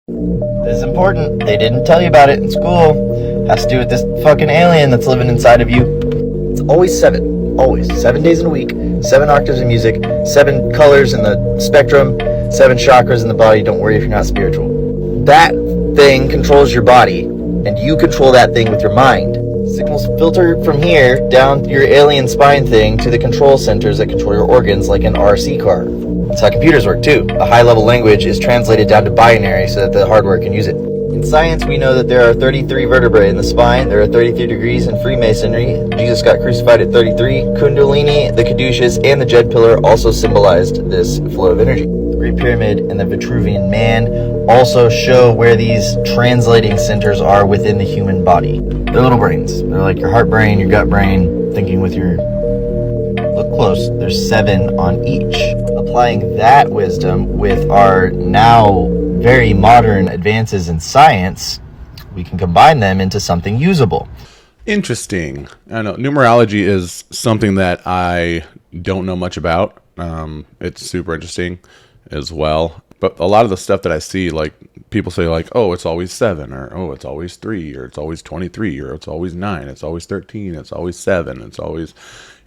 This is important. They didn't tell you about it in school. Has to do with this fucking alien that's living inside of you. It's always 7. Always. 7 days in a week. 7 octaves of music. 7 colors in the spectrum. 7 chakras in the body. Don't worry if you're not spiritual. That thing controls your body, and you control that thing with your mind. Signals filter from here down your alien spine thing to the control centers that control your organs, like an RC car. That's how computers work too. A high-level language is translated down to binary so that the hardware can use it. In science, we know that there are 33 vertebrae in the spine. There are 33 degrees in Freemasonry. Jesus got crucified at 33. Kundalini, the caduceus, and the Jed pillar also symbolized this flow of energy. The Great Pyramid and the Vitruvian Man also show where these translating centers are within the human body. They're little brains. They're like your heart brain, your gut brain, thinking with your... Look close. There's 7 on each. Applying that wisdom with our now very modern advances in science, we can combine them into something usable. Interesting. I know numerology is something that I don't know much about. It's super interesting as well. But a lot of the stuff that I see, like people say like, oh, it's always 7, or oh, it's always 3, or it's always 23, or it's always 9, it's always 13, it's always 7, it's always,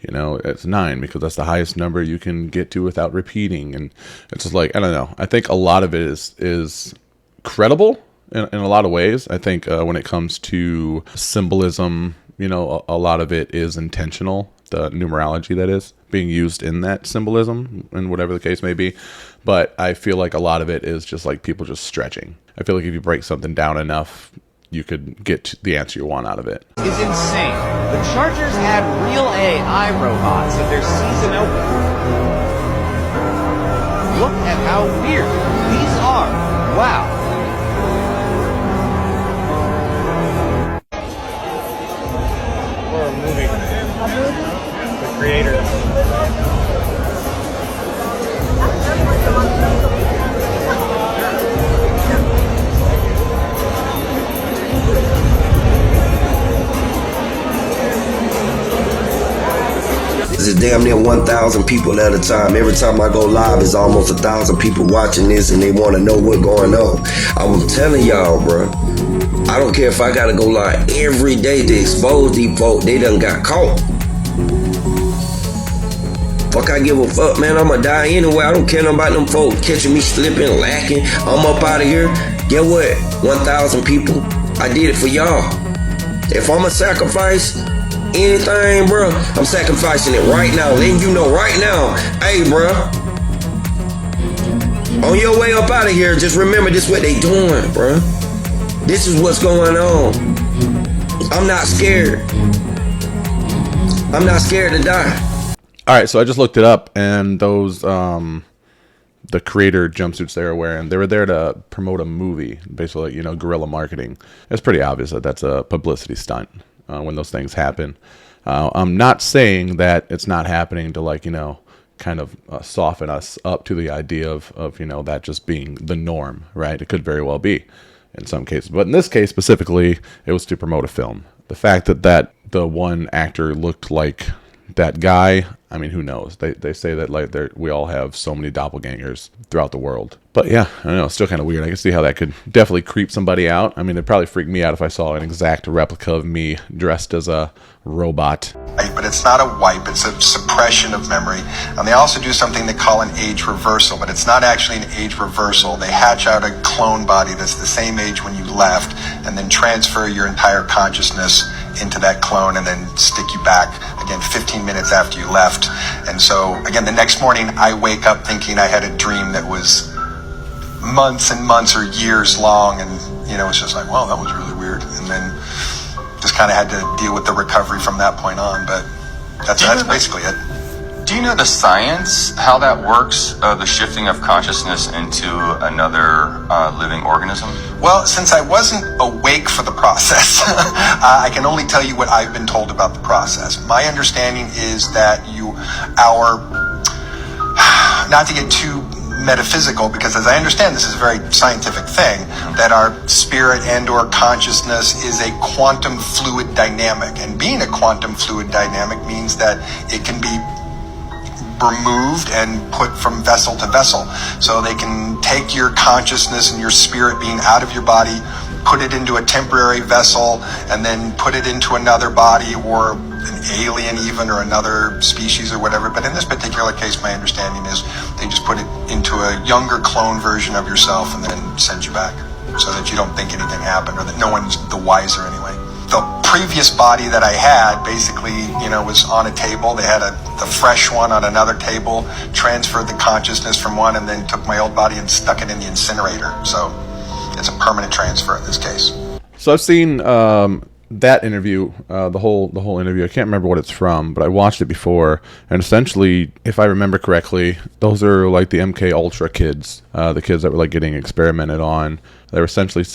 it's 9 because that's the highest number you can get to without repeating. And it's just like, I don't know. I think a lot of it is credible in a lot of ways. I think when it comes to symbolism, a lot of it is intentional. The numerology that is being used in that symbolism and whatever the case may be. But I feel like a lot of it is just like people just stretching. I feel like if you break something down enough, you could get the answer you want out of it. It's insane. The Chargers had real AI robots at their season opener. Look at how weird these are. Wow. Or a movie. The creator. It's damn near 1,000 people at a time. Every time I go live, it's almost 1,000 people watching this and they want to know what's going on. I'm telling y'all, bro, I don't care if I gotta go live every day to expose these folks. They done got caught. Fuck, I give a fuck, man. I'ma die anyway. I don't care nothing about them folks catching me slipping, lacking. I'm up out of here. Get what? 1,000 people. I did it for y'all. If I'ma sacrifice anything, bro, I'm sacrificing it right now. Letting you know right now. Hey, bro, on your way up out of here, just remember this is what they doing, bro. This is what's going on. I'm not scared. I'm not scared to die. All right, so I just looked it up, and those the creator jumpsuits they were there to promote a movie, basically, guerrilla marketing. It's pretty obvious that that's a publicity stunt when those things happen. I'm not saying that it's not happening to kind of soften us up to the idea of that just being the norm, right? It could very well be in some cases, but in this case specifically, it was to promote a film. The fact that the one actor looked like that guy, I mean, who knows? They say that we all have so many doppelgangers throughout the world. But yeah, I don't know, it's still kind of weird. I can see how that could definitely creep somebody out. I mean, it'd probably freak me out if I saw an exact replica of me dressed as a robot. But it's not a wipe, it's a suppression of memory. And they also do something they call an age reversal, but it's not actually an age reversal. They hatch out a clone body that's the same age when you left, and then transfer your entire consciousness into that clone and then stick you back again 15 minutes after you left. And so again, the next morning I wake up thinking I had a dream that was months and months or years long, and it's just like, wow, that was really weird. And then just kind of had to deal with the recovery from that point on. But that's basically it. Do you know the science, how that works, the shifting of consciousness into another living organism? Well, since I wasn't awake for the process, I can only tell you what I've been told about the process. My understanding is that not to get too metaphysical, because as I understand, this is a very scientific thing, that our spirit and or consciousness is a quantum fluid dynamic. And being a quantum fluid dynamic means that it can be removed and put from vessel to vessel. So they can take your consciousness and your spirit being out of your body, put it into a temporary vessel, and then put it into another body or an alien even, or another species or whatever. But in this particular case, my understanding is they just put it into a younger clone version of yourself and then send you back so that you don't think anything happened, or that no one's the wiser anyway. The previous body that I had basically, was on a table. They had the fresh one on another table, transferred the consciousness from one, and then took my old body and stuck it in the incinerator. So it's a permanent transfer in this case. So I've seen that interview, the whole interview. I can't remember what it's from, but I watched it before. And essentially, if I remember correctly, those are like the MK Ultra kids, the kids that were like getting experimented on. They were essentially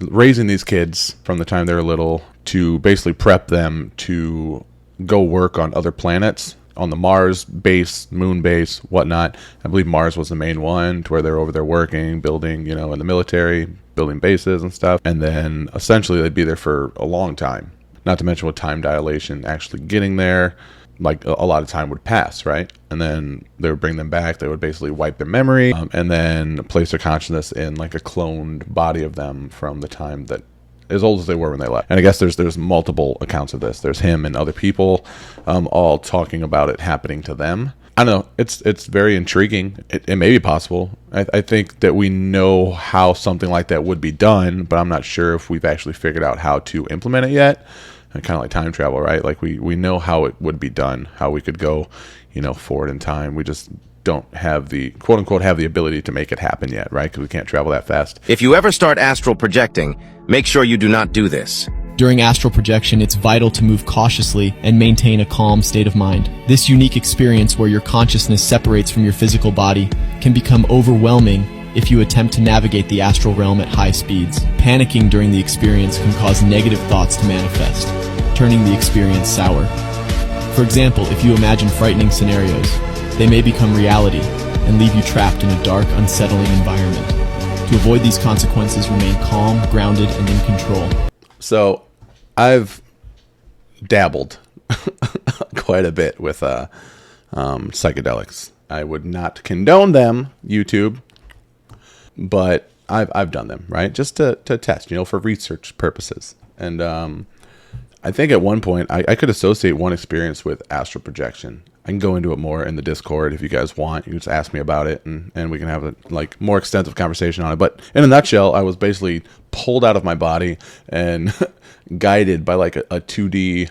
raising these kids from the time they were little to basically prep them to go work on other planets, on the Mars base, moon base, whatnot. I believe Mars was the main one, to where they're over there working, building, in the military, building bases and stuff. And then essentially they'd be there for a long time. Not to mention with time dilation, actually getting there, like a lot of time would pass, right? And then they would bring them back. They would basically wipe their memory and then place their consciousness in like a cloned body of them from the time that, as old as they were when they left. And I guess there's multiple accounts of this. There's him and other people all talking about it happening to them. I don't know. It's very intriguing. It may be possible. I think that we know how something like that would be done, but I'm not sure if we've actually figured out how to implement it yet. Kind of like time travel, right? Like we know how it would be done, how we could go, forward in time. We just don't have the quote unquote have the ability to make it happen yet, right? Because we can't travel that fast. If you ever start astral projecting, make sure you do not do this. During astral projection, it's vital to move cautiously and maintain a calm state of mind. This unique experience, where your consciousness separates from your physical body, can become overwhelming if you attempt to navigate the astral realm at high speeds. Panicking during the experience can cause negative thoughts to manifest, turning the experience sour. For example, if you imagine frightening scenarios, they may become reality and leave you trapped in a dark, unsettling environment. To avoid these consequences, remain calm, grounded, and in control. So I've dabbled quite a bit with psychedelics. I would not condone them, YouTube, but I've done them, right? Just to test, for research purposes. And I think at one point I could associate one experience with astral projection. I can go into it more in the Discord if you guys want. You can just ask me about it, and we can have a more extensive conversation on it. But in a nutshell, I was basically pulled out of my body and guided by like a 2D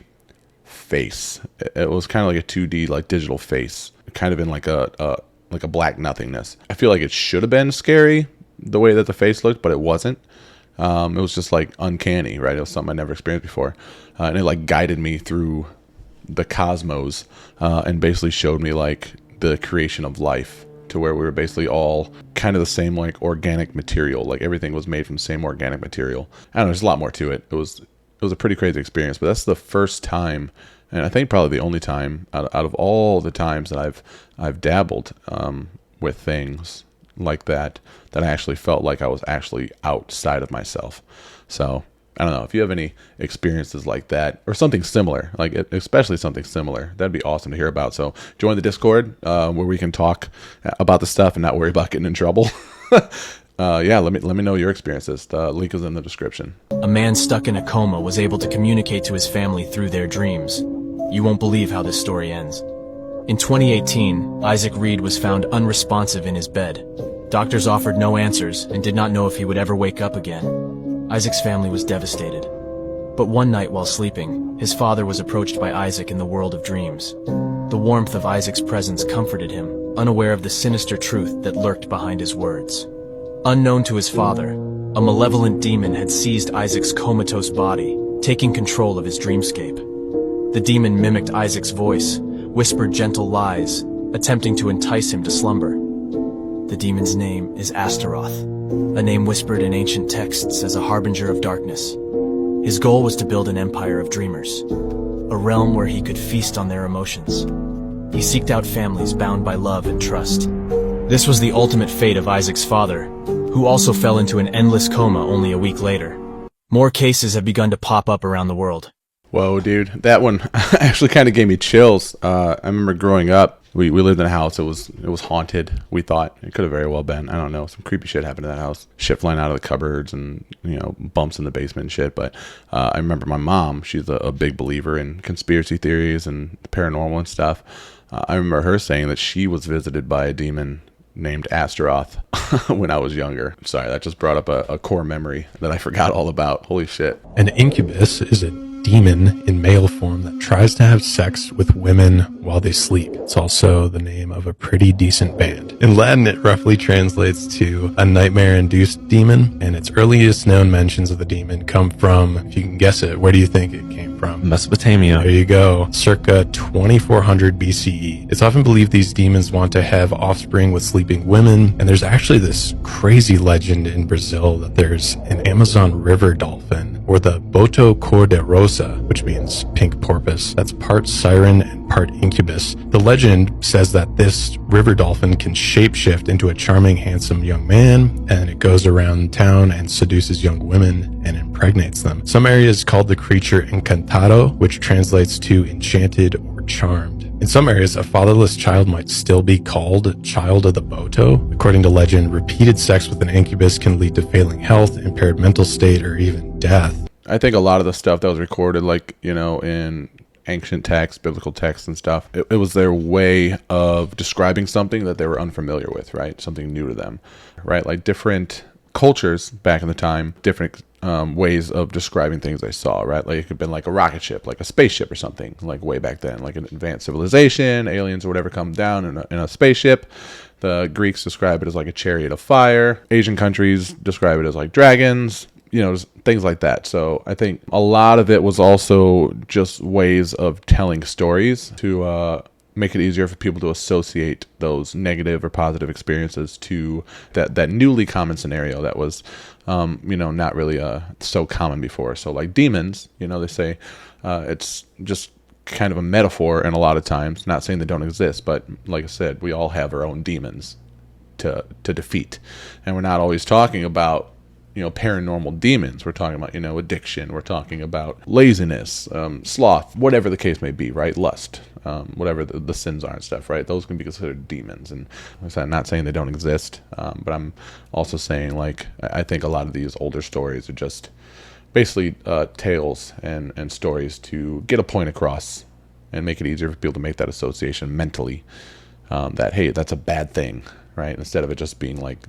face. It was kind of like a 2D digital face, kind of in like a black nothingness. I feel like it should have been scary the way that the face looked, but it wasn't. It was just uncanny, right? It was something I never experienced before, and it guided me through the cosmos and basically showed me the creation of life, to where we were basically all kind of the same organic material. Everything was made from the same organic material. I don't know, there's a lot more to it. It was a pretty crazy experience, but that's the first time, and I think probably the only time out of all the times that I've dabbled with things like that I actually felt like I was actually outside of myself. So I don't know if you have any experiences like that or something similar, especially something similar. That'd be awesome to hear about. So join the Discord where we can talk about the stuff and not worry about getting in trouble. Yeah, let me know your experiences. The link is in the description. A man stuck in a coma was able to communicate to his family through their dreams. You won't believe how this story ends. In 2018, Isaac Reed was found unresponsive in his bed. Doctors offered no answers and did not know if he would ever wake up again. Isaac's family was devastated. But one night while sleeping, his father was approached by Isaac in the world of dreams. The warmth of Isaac's presence comforted him, unaware of the sinister truth that lurked behind his words. Unknown to his father, a malevolent demon had seized Isaac's comatose body, taking control of his dreamscape. The demon mimicked Isaac's voice, whispered gentle lies, attempting to entice him to slumber. The demon's name is Astaroth, a name whispered in ancient texts as a harbinger of darkness. His goal was to build an empire of dreamers, a realm where he could feast on their emotions. He seeked out families bound by love and trust. This was the ultimate fate of Isaac's father, who also fell into an endless coma only a week later. More cases have begun to pop up around the world. Whoa, dude. That one actually kind of gave me chills. I remember growing up, We lived in a house. It was haunted. We thought it could have very well been. I don't know. Some creepy shit happened to that house. Shit flying out of the cupboards and, bumps in the basement and shit. But I remember my mom, she's a big believer in conspiracy theories and paranormal and stuff. I remember her saying that she was visited by a demon named Astaroth when I was younger. Sorry, that just brought up a core memory that I forgot all about. Holy shit. An incubus is a demon in male form that tries to have sex with women while they sleep. It's also the name of a pretty decent band. In Latin, it roughly translates to a nightmare-induced demon, and its earliest known mentions of the demon come from, if you can guess it, where do you think it came from? Mesopotamia. There you go. Circa 2400 BCE. It's often believed these demons want to have offspring with sleeping women, and there's actually this crazy legend in Brazil that there's an Amazon river dolphin, or the Boto cor-de-rosa, which means pink porpoise, that's part siren and part incubus. The legend says that this river dolphin can shapeshift into a charming, handsome young man, and it goes around town and seduces young women and impregnates them. Some areas called the creature encantado, which translates to enchanted or charmed. In some areas, a fatherless child might still be called child of the Boto. According to legend, repeated sex with an incubus can lead to failing health, impaired mental state, or even death. I think a lot of the stuff that was recorded, like, in ancient texts, biblical texts and stuff, it was their way of describing something that they were unfamiliar with, right? Something new to them, right? Like different cultures back in the time, different ways of describing things they saw, right? Like it could have been like a rocket ship, like a spaceship or something, like way back then, like an advanced civilization, aliens or whatever come down in a spaceship. The Greeks describe it as like a chariot of fire. Asian countries describe it as like dragons, things like that. So I think a lot of it was also just ways of telling stories to make it easier for people to associate those negative or positive experiences to that newly common scenario that was, not really so common before. So like demons, they say it's just kind of a metaphor, and a lot of times, not saying they don't exist, but like I said, we all have our own demons to defeat, and we're not always talking about paranormal demons. We're talking about, addiction. We're talking about laziness, sloth, whatever the case may be, right? Lust, whatever the sins are and stuff, right? Those can be considered demons. And like I said, I'm not saying they don't exist, but I'm also saying, like, I think a lot of these older stories are just basically tales and stories to get a point across and make it easier for people to make that association mentally, that, hey, that's a bad thing, right? Instead of it just being like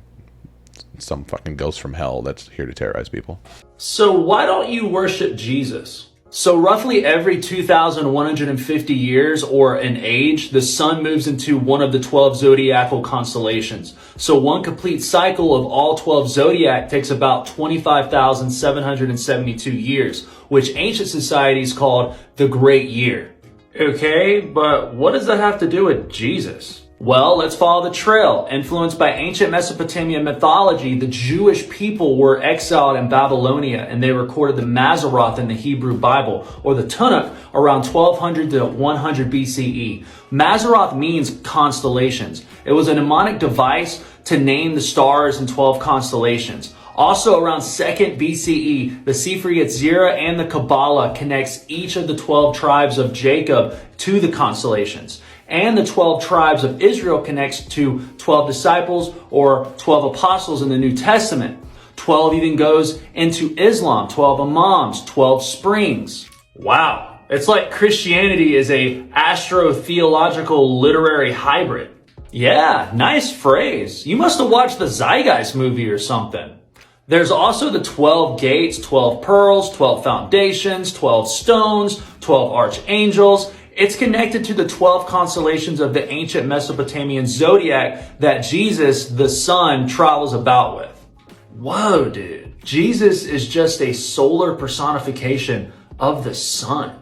some fucking ghost from hell that's here to terrorize people. So why don't you worship Jesus? So roughly every 2,150 years or an age, the sun moves into one of the 12 zodiacal constellations. So one complete cycle of all 12 zodiac takes about 25,772 years, which ancient societies called the Great Year. Okay, but what does that have to do with Jesus? Well, let's follow the trail. Influenced by ancient Mesopotamian mythology, the Jewish people were exiled in Babylonia, and they recorded the Mazzaroth in the Hebrew Bible, or the Tanakh, around 1200 to 100 BCE. Mazzaroth means constellations. It was a mnemonic device to name the stars in 12 constellations. Also around 2nd BCE, the Sefer Yetzirah and the Kabbalah connects each of the 12 tribes of Jacob to the constellations. And the 12 tribes of Israel connects to 12 disciples or 12 apostles in the New Testament. 12 even goes into Islam, 12 imams, 12 springs. Wow. It's like Christianity is a astro-theological literary hybrid. Yeah, nice phrase. You must have watched the Zeitgeist movie or something. There's also the 12 gates, 12 pearls, 12 foundations, 12 stones, 12 archangels. It's connected to the 12 constellations of the ancient Mesopotamian zodiac that Jesus, the sun, travels about with. Whoa, dude. Jesus is just a solar personification of the sun.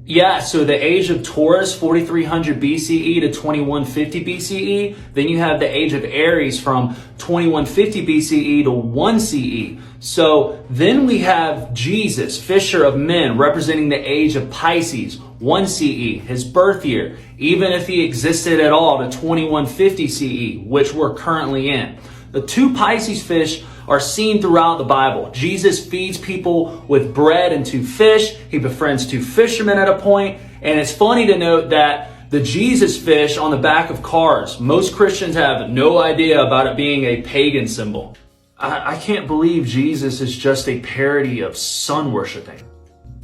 Yeah, so the age of Taurus, 4300 BCE to 2150 BCE. Then you have the age of Aries from 2150 BCE to 1 CE. So then we have Jesus, Fisher of Men, representing the age of Pisces, 1 CE, his birth year, even if he existed at all, to 2150 CE, which we're currently in. The two Pisces fish are seen throughout the Bible. Jesus feeds people with bread and 2 fish. He befriends 2 fishermen at a point. And it's funny to note that The Jesus fish on the back of cars. Most Christians have no idea about it being a pagan symbol. I can't believe Jesus is just a parody of sun worshiping.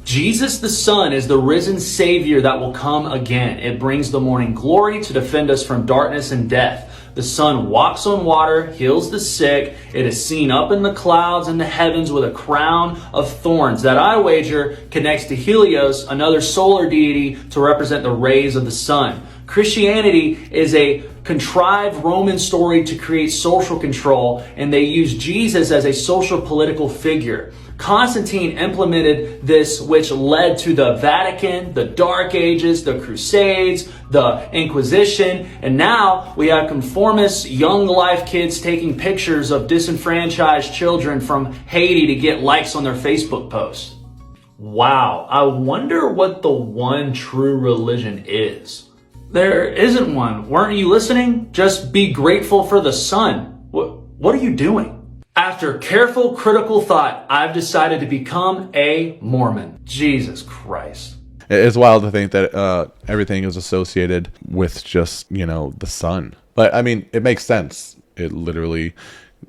Jesus the Son is the risen Savior that will come again. It brings the morning glory to defend us from darkness and death. The Son walks on water, heals the sick. It is seen up in the clouds in the heavens with a crown of thorns that I wager connects to Helios, another solar deity, to represent the rays of the sun. Christianity is a contrived Roman story to create social control, and they use Jesus as a social political figure. Constantine implemented this, which led to the Vatican, the Dark Ages, the Crusades, the Inquisition, and now we have conformist young life kids taking pictures of disenfranchised children from Haiti to get likes on their Facebook posts. Wow, I wonder what the one true religion is. There isn't one. Weren't you listening? Just be grateful for the sun. What are you doing? After careful, critical thought, I've decided to become a Mormon. Jesus Christ. It's wild to think that everything is associated with just, the sun. But, I mean, it makes sense. It literally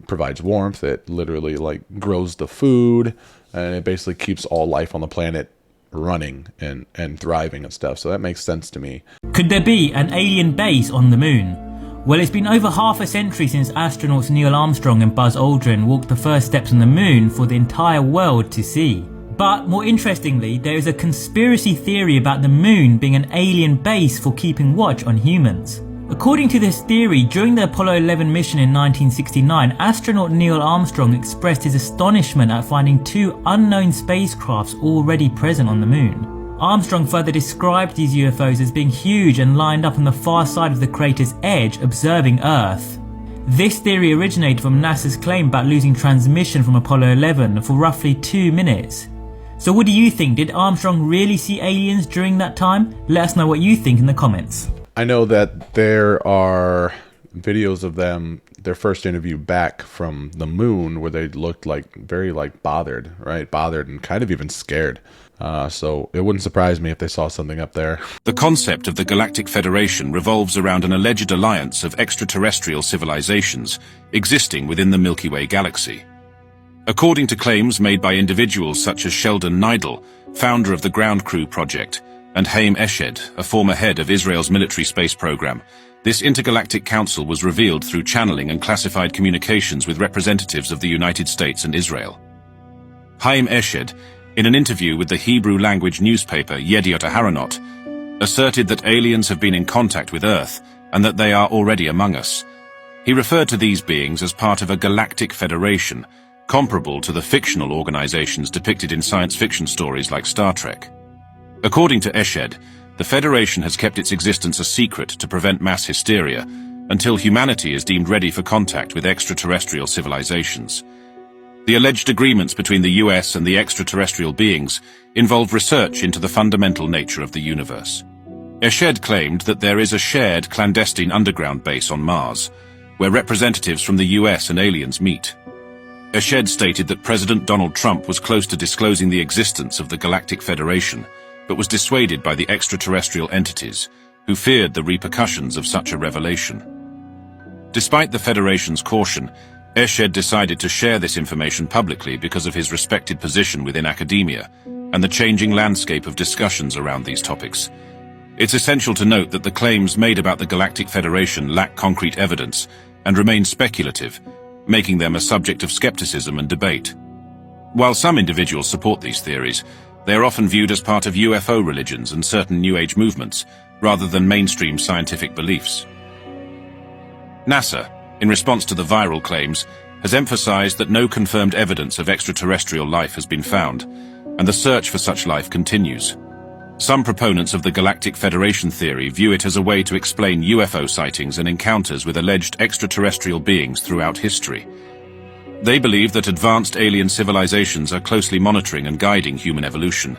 provides warmth. It literally, grows the food. And it basically keeps all life on the planet running and thriving and stuff. So that makes sense to me. Could there be an alien base on the moon? Well, it's been over half a century since astronauts Neil Armstrong and Buzz Aldrin walked the first steps on the moon for the entire world to see. But more interestingly, there is a conspiracy theory about the moon being an alien base for keeping watch on humans. According to this theory, during the Apollo 11 mission in 1969, astronaut Neil Armstrong expressed his astonishment at finding 2 unknown spacecrafts already present on the moon. Armstrong further described these UFOs as being huge and lined up on the far side of the crater's edge, observing Earth. This theory originated from NASA's claim about losing transmission from Apollo 11 for roughly 2 minutes. So what do you think? Did Armstrong really see aliens during that time? Let us know what you think in the comments. I know that there are videos of them, their first interview back from the moon, where they looked very bothered, right? Bothered and kind of even scared. So it wouldn't surprise me if they saw something up there. The concept of the Galactic Federation revolves around an alleged alliance of extraterrestrial civilizations existing within the Milky Way galaxy. According to claims made by individuals such as Sheldon Neidl, founder of the Ground Crew Project, and Haim Eshed, a former head of Israel's military space program, this intergalactic council was revealed through channeling and classified communications with representatives of the United States and Israel. Haim Eshed, in an interview with the Hebrew language newspaper Yediot Aharonot, asserted that aliens have been in contact with Earth and that they are already among us. He referred to these beings as part of a galactic federation, comparable to the fictional organizations depicted in science fiction stories like Star Trek. According to Eshed, the Federation has kept its existence a secret to prevent mass hysteria until humanity is deemed ready for contact with extraterrestrial civilizations. The alleged agreements between the US and the extraterrestrial beings involve research into the fundamental nature of the universe. Eshed claimed that there is a shared clandestine underground base on Mars, where representatives from the US and aliens meet. Eshed stated that President Donald Trump was close to disclosing the existence of the Galactic Federation, but was dissuaded by the extraterrestrial entities, who feared the repercussions of such a revelation. Despite the Federation's caution, Eshed decided to share this information publicly because of his respected position within academia and the changing landscape of discussions around these topics. It's essential to note that the claims made about the Galactic Federation lack concrete evidence and remain speculative, making them a subject of skepticism and debate. While some individuals support these theories, they are often viewed as part of UFO religions and certain New Age movements, rather than mainstream scientific beliefs. NASA, in response to the viral claims, has emphasized that no confirmed evidence of extraterrestrial life has been found, and the search for such life continues. Some proponents of the Galactic Federation theory view it as a way to explain UFO sightings and encounters with alleged extraterrestrial beings throughout history. They believe that advanced alien civilizations are closely monitoring and guiding human evolution,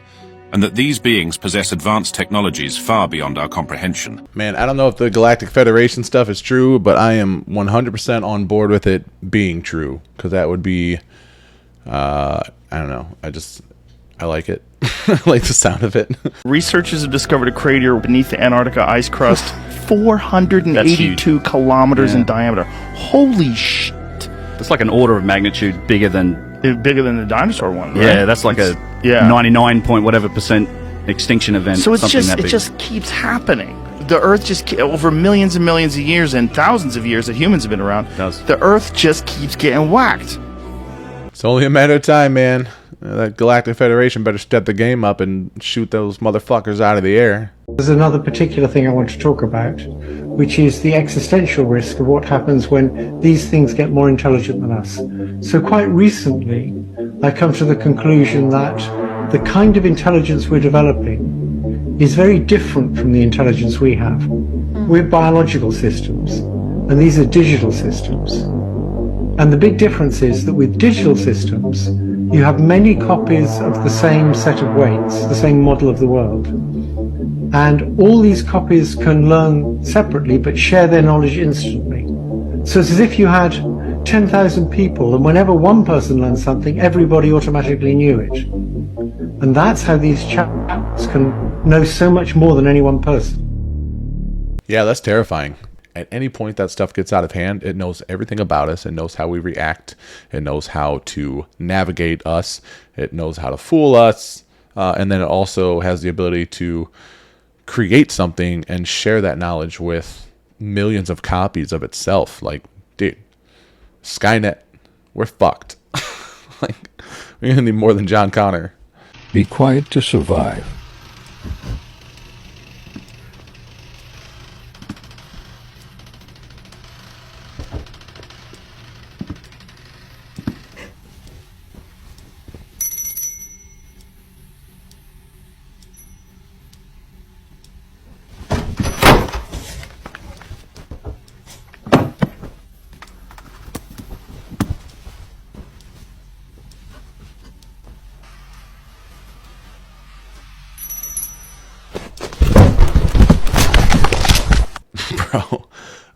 and that these beings possess advanced technologies far beyond our comprehension. Man, I don't know if the Galactic Federation stuff is true, but I am 100% on board with it being true, because that would be, I don't know, I like it. I like the sound of it. Researchers have discovered a crater beneath the Antarctica ice crust, 482 kilometers in diameter. Holy shit! That's like an order of magnitude bigger than the dinosaur one. Right? Yeah, that's like a 99 point whatever % extinction event. So it's something just that big. it just keeps happening. The Earth just over millions and millions of years and thousands of years that humans have been around. The Earth just keeps getting whacked. It's only a matter of time, man. That Galactic Federation better step the game up and shoot those motherfuckers out of the air. There's another particular thing I want to talk about, which is the existential risk of what happens when these things get more intelligent than us. So quite recently, I come to the conclusion that the kind of intelligence we're developing is very different from the intelligence we have. We're biological systems, and these are digital systems. And the big difference is that with digital systems, you have many copies of the same set of weights, the same model of the world. And all these copies can learn separately but share their knowledge instantly. So it's as if you had 10,000 people, and whenever one person learned something, everybody automatically knew it. And that's how these chaps can know so much more than any one person. Yeah, that's terrifying. At any point that stuff gets out of hand, it knows everything about us. It knows how we react. It knows how to navigate us. It knows how to fool us. And then it also has the ability to create something and share that knowledge with millions of copies of itself. Like, dude, Skynet, we're fucked. Like, we're going to need more than John Connor. Be quiet to survive. Bro,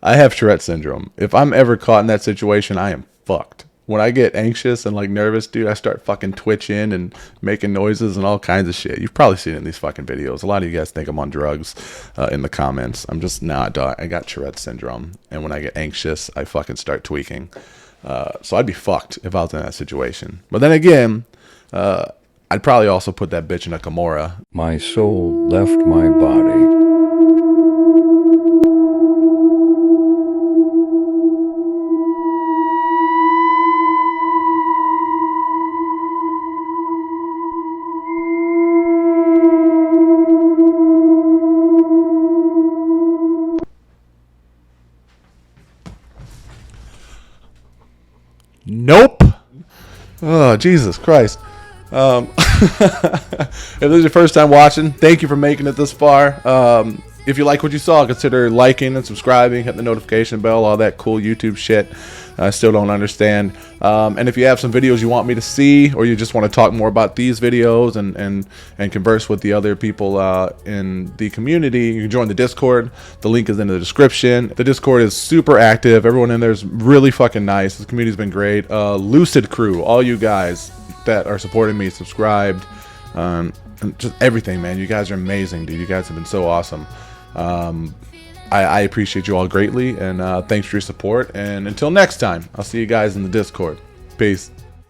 I have Tourette syndrome. If I'm ever caught in that situation, I am fucked. When I get anxious and like nervous, dude, I start fucking twitching and making noises and all kinds of shit. You've probably seen it in these fucking videos. A lot of you guys think I'm on drugs in the comments. I'm just not, dog. I got Tourette syndrome. And when I get anxious, I fucking start tweaking. So I'd be fucked if I was in that situation. But then again, I'd probably also put that bitch in a Kimura. My soul left my body. Nope. Oh, Jesus Christ. If this is your first time watching, thank you for making it this far. If you like what you saw, consider liking and subscribing, hitting the notification bell, all that cool YouTube shit. I still don't understand. And if you have some videos you want me to see, or you just want to talk more about these videos and converse with the other people in the community, you can join the Discord. The link is in the description. The Discord is super active. Everyone in there is really fucking nice. The community's been great. Lucid Crew, all you guys that are supporting me, subscribed, and just everything, man. You guys are amazing, dude. You guys have been so awesome. I appreciate you all greatly, and thanks for your support. And until next time, I'll see you guys in the Discord. Peace.